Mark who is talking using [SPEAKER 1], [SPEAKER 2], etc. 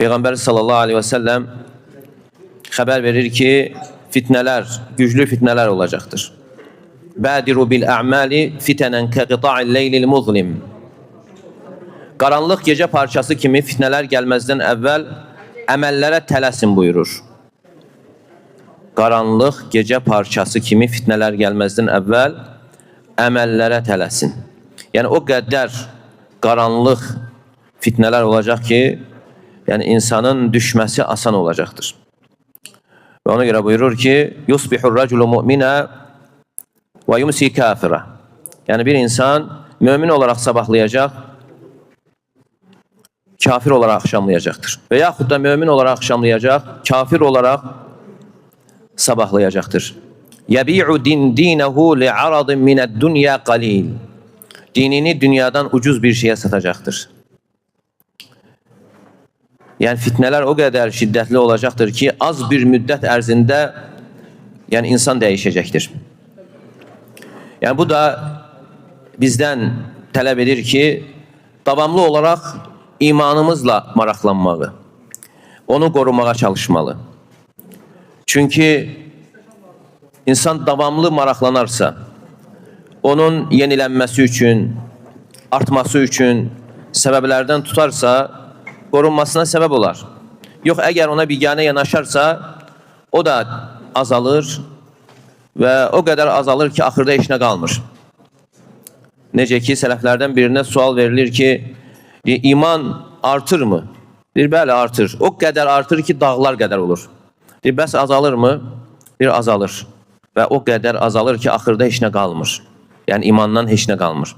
[SPEAKER 1] Peygamber sallallahu aleyhi ve sellem haber verir ki fitneler, güçlü fitneler olacaktır. Badiru bil a'mali fitenen ke qita'il leylil muzlim. Qaranlıq gece parçası kimi fitneler gelmezden evvel əməllərə tələsin buyurur. Qaranlıq gece parçası kimi fitneler gelmezden evvel əməllərə tələsin. Yani o qədər qaranlıq fitneler olacak ki, yani insanın düşmesi asan olacaktır. Ve ona göre buyurur ki, yusbihur raculu mu'mina ve yumsi kafira. Yani bir insan mümin olarak sabahlayacak, kafir olarak akşamlayacaktır. Veyahut da mümin olarak akşamlayacak, kafir olarak sabahlayacaktır. Yabi'u dinehu li'aradin mined dunya qalil. Dinini dünyadan ucuz bir şeye satacaktır. Yani fitneler o kadar şiddetli olacaktır ki az bir müddet erzinde yani insan değişecektir. Yani bu da bizden talep edir ki devamlı olarak imanımızla maraqlanmalı. Onu korumaya çalışmalı. Çünkü insan devamlı maraqlanarsa onun yenilenmesi için, artması için sebeplerden tutarsa korunmasına sebep olar. Yok eğer ona bigane yanaşarsa o da azalır ve o kadar azalır ki ahırda işine kalmır. Necə ki sələflərdən birine sual verilir ki iman artır mı? Bir bəli artır. O kadar artır ki dağlar kadar olur. Bir bəs azalır mı? Bir azalır. Ve o kadar azalır ki ahırda işine kalmır. Yani imandan işine kalmır.